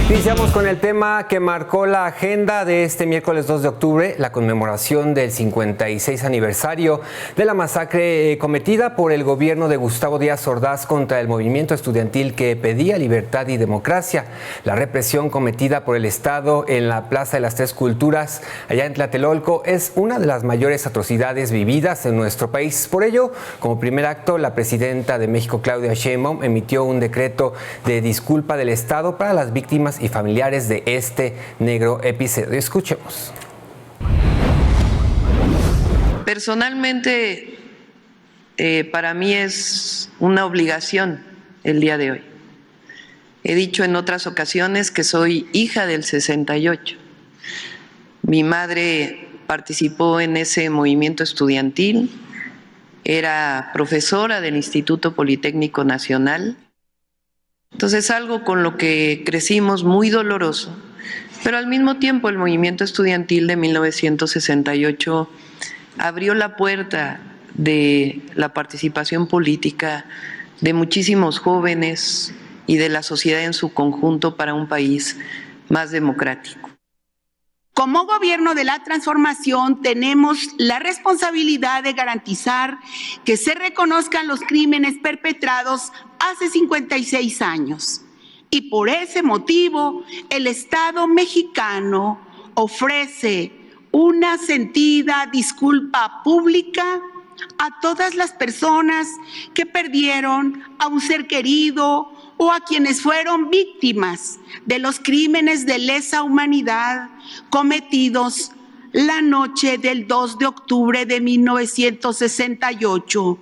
Iniciamos con el tema que marcó la agenda de este miércoles 2 de octubre, la conmemoración del 56 aniversario de la masacre cometida por el gobierno de Gustavo Díaz Ordaz contra el movimiento estudiantil que pedía libertad y democracia. La represión cometida por el Estado en la Plaza de las Tres Culturas, allá en Tlatelolco, es una de las mayores atrocidades vividas en nuestro país. Por ello, como primer acto, la presidenta de México, Claudia Sheinbaum, emitió un decreto de disculpa del Estado para las víctimas y familiares de este negro episodio. Escuchemos. Personalmente, para mí es una obligación el día de hoy. He dicho en otras ocasiones que soy hija del 68. Mi madre participó en ese movimiento estudiantil, era profesora del Instituto Politécnico Nacional. Entonces, algo con lo que crecimos muy doloroso, pero al mismo tiempo el movimiento estudiantil de 1968 abrió la puerta de la participación política de muchísimos jóvenes y de la sociedad en su conjunto para un país más democrático. Como gobierno de la transformación tenemos la responsabilidad de garantizar que se reconozcan los crímenes perpetrados hace 56 años. Y por ese motivo, el Estado mexicano ofrece una sentida disculpa pública a todas las personas que perdieron a un ser querido o a quienes fueron víctimas de los crímenes de lesa humanidad cometidos la noche del 2 de octubre de 1968.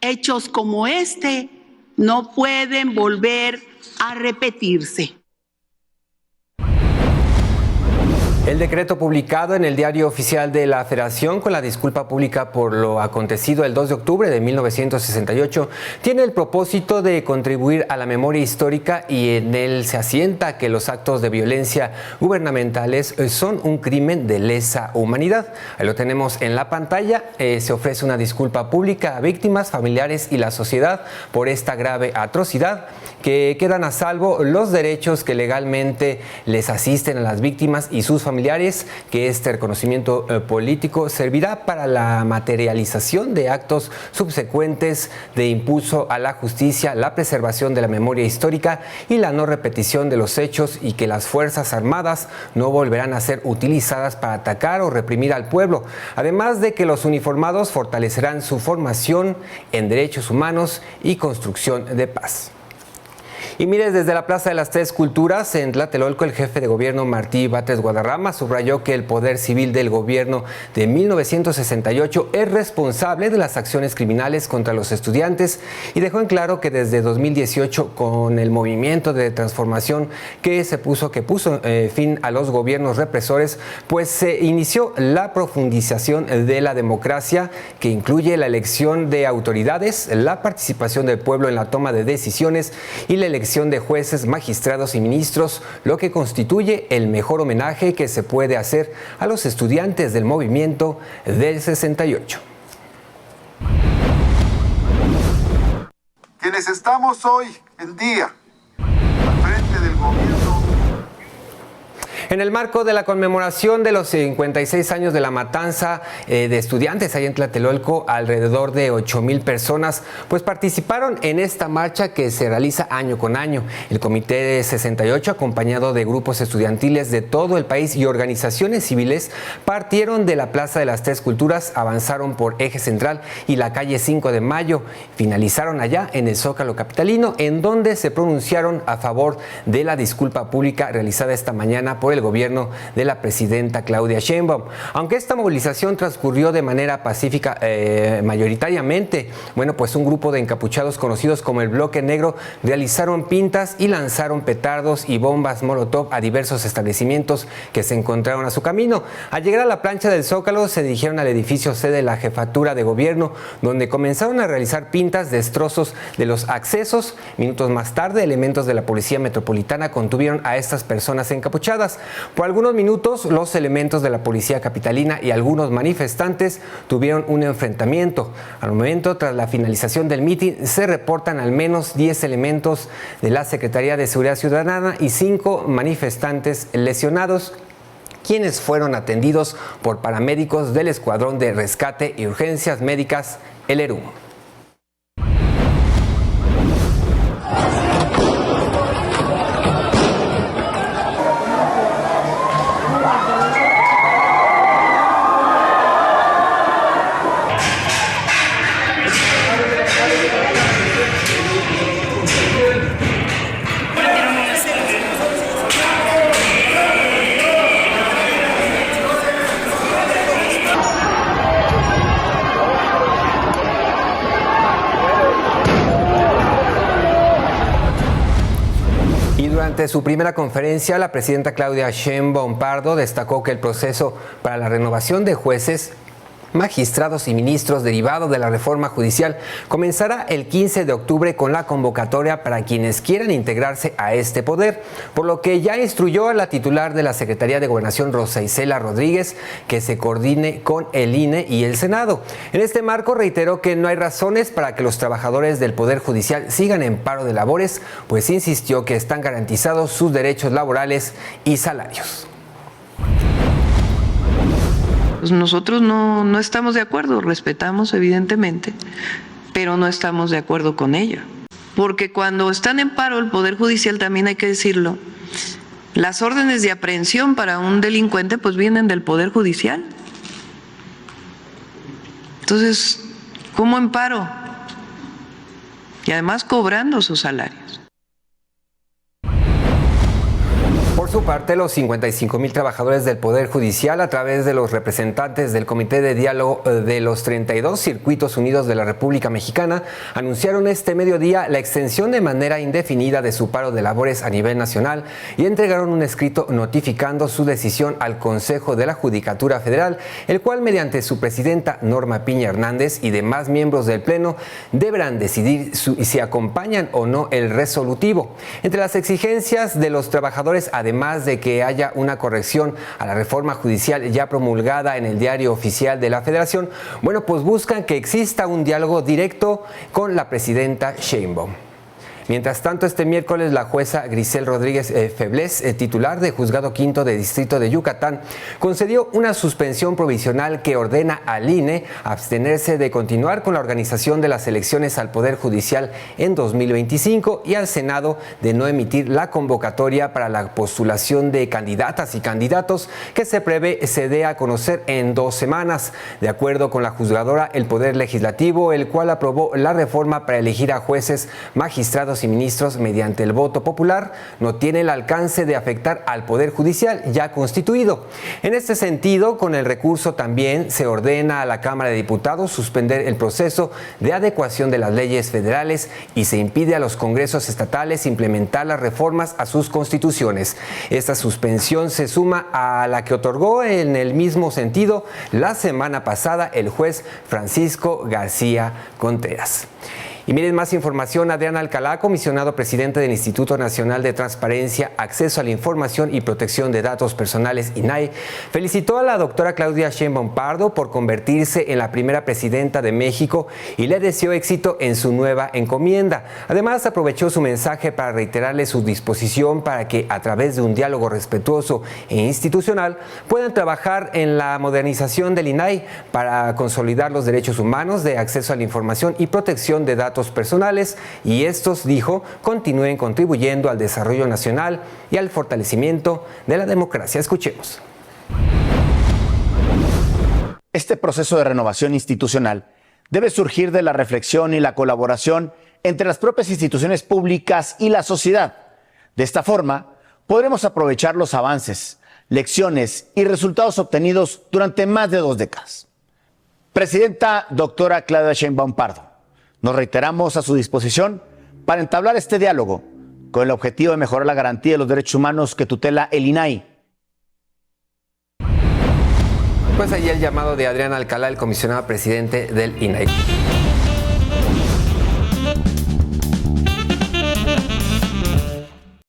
Hechos como este no pueden volver a repetirse. El decreto publicado en el Diario Oficial de la Federación con la disculpa pública por lo acontecido el 2 de octubre de 1968 tiene el propósito de contribuir a la memoria histórica y en él se asienta que los actos de violencia gubernamentales son un crimen de lesa humanidad. Ahí lo tenemos en la pantalla. Se ofrece una disculpa pública a víctimas, familiares y la sociedad por esta grave atrocidad, que quedan a salvo los derechos que legalmente les asisten a las víctimas y sus familiares, que este reconocimiento político servirá para la materialización de actos subsecuentes de impulso a la justicia, la preservación de la memoria histórica y la no repetición de los hechos, y que las Fuerzas Armadas no volverán a ser utilizadas para atacar o reprimir al pueblo, además de que los uniformados fortalecerán su formación en derechos humanos y construcción de paz. Y mire, desde la Plaza de las Tres Culturas en Tlatelolco, el jefe de gobierno Martí Batres Guadarrama subrayó que el poder civil del gobierno de 1968 es responsable de las acciones criminales contra los estudiantes y dejó en claro que desde 2018, con el movimiento de transformación que puso fin a los gobiernos represores, pues se inició la profundización de la democracia, que incluye la elección de autoridades, la participación del pueblo en la toma de decisiones y la elección de jueces, magistrados y ministros, lo que constituye el mejor homenaje que se puede hacer a los estudiantes del movimiento del 68. Quienes estamos hoy en día al frente del gobierno. En el marco de la conmemoración de los 56 años de la matanza de estudiantes ahí en Tlatelolco, alrededor de 8,000 personas pues participaron en esta marcha que se realiza año con año. El Comité de 68, acompañado de grupos estudiantiles de todo el país y organizaciones civiles, partieron de la Plaza de las Tres Culturas, avanzaron por Eje Central y la calle 5 de Mayo, finalizaron allá en el Zócalo capitalino, en donde se pronunciaron a favor de la disculpa pública realizada esta mañana por el gobierno de la presidenta Claudia Sheinbaum. Aunque esta movilización transcurrió de manera pacífica mayoritariamente, bueno, pues un grupo de encapuchados conocidos como el Bloque Negro realizaron pintas y lanzaron petardos y bombas molotov a diversos establecimientos que se encontraron a su camino. Al llegar a la plancha del Zócalo, se dirigieron al edificio sede de la Jefatura de Gobierno, donde comenzaron a realizar pintas, destrozos de los accesos. Minutos más tarde, elementos de la Policía Metropolitana contuvieron a estas personas encapuchadas. Por algunos minutos, los elementos de la policía capitalina y algunos manifestantes tuvieron un enfrentamiento. Al momento, tras la finalización del mitin, se reportan al menos 10 elementos de la Secretaría de Seguridad Ciudadana y 5 manifestantes lesionados, quienes fueron atendidos por paramédicos del Escuadrón de Rescate y Urgencias Médicas, el ERUM. Durante su primera conferencia, la presidenta Claudia Sheinbaum Pardo destacó que el proceso para la renovación de jueces, magistrados y ministros derivado de la reforma judicial comenzará el 15 de octubre con la convocatoria para quienes quieran integrarse a este poder, por lo que ya instruyó a la titular de la Secretaría de Gobernación, Rosa Isela Rodríguez, que se coordine con el INE y el Senado. En este marco reiteró que no hay razones para que los trabajadores del Poder Judicial sigan en paro de labores, pues insistió que están garantizados sus derechos laborales y salarios. Pues nosotros no estamos de acuerdo, respetamos evidentemente, pero no estamos de acuerdo con ello. Porque cuando están en paro el Poder Judicial, también hay que decirlo, las órdenes de aprehensión para un delincuente pues vienen del Poder Judicial. Entonces, ¿cómo en paro? Y además cobrando sus salarios. Por su parte, los 55,000 trabajadores del Poder Judicial, a través de los representantes del Comité de Diálogo de los 32 Circuitos Unidos de la República Mexicana, anunciaron este mediodía la extensión de manera indefinida de su paro de labores a nivel nacional y entregaron un escrito notificando su decisión al Consejo de la Judicatura Federal, el cual, mediante su presidenta Norma Piña Hernández y demás miembros del Pleno, deberán decidir si acompañan o no el resolutivo. Entre las exigencias de los trabajadores, además de que haya una corrección a la reforma judicial ya promulgada en el Diario Oficial de la Federación, pues buscan que exista un diálogo directo con la presidenta Sheinbaum. Mientras tanto, este miércoles la jueza Grisel Rodríguez Feblés, titular de Juzgado Quinto de Distrito de Yucatán, concedió una suspensión provisional que ordena al INE abstenerse de continuar con la organización de las elecciones al Poder Judicial en 2025 y al Senado de no emitir la convocatoria para la postulación de candidatas y candidatos que se prevé se dé a conocer en 2 semanas. De acuerdo con la juzgadora, el Poder Legislativo, el cual aprobó la reforma para elegir a jueces, magistrados y ministros mediante el voto popular, no tiene el alcance de afectar al Poder Judicial ya constituido. En este sentido, con el recurso también se ordena a la Cámara de Diputados suspender el proceso de adecuación de las leyes federales y se impide a los congresos estatales implementar las reformas a sus constituciones. Esta suspensión se suma a la que otorgó en el mismo sentido la semana pasada el juez Francisco García Contreras. Y miren más información. Adrián Alcalá, comisionado presidente del Instituto Nacional de Transparencia, Acceso a la Información y Protección de Datos Personales, INAI, felicitó a la doctora Claudia Sheinbaum Pardo por convertirse en la primera presidenta de México y le deseó éxito en su nueva encomienda. Además, aprovechó su mensaje para reiterarle su disposición para que, a través de un diálogo respetuoso e institucional, puedan trabajar en la modernización del INAI para consolidar los derechos humanos de acceso a la información y protección de datos personales, y estos, dijo, continúen contribuyendo al desarrollo nacional y al fortalecimiento de la democracia. Escuchemos. Este proceso de renovación institucional debe surgir de la reflexión y la colaboración entre las propias instituciones públicas y la sociedad. De esta forma, podremos aprovechar los avances, lecciones y resultados obtenidos durante más de 2 décadas. Presidenta doctora Claudia Sheinbaum Pardo, nos reiteramos a su disposición para entablar este diálogo con el objetivo de mejorar la garantía de los derechos humanos que tutela el INAI. Pues ahí el llamado de Adrián Alcalá, el comisionado presidente del INAI.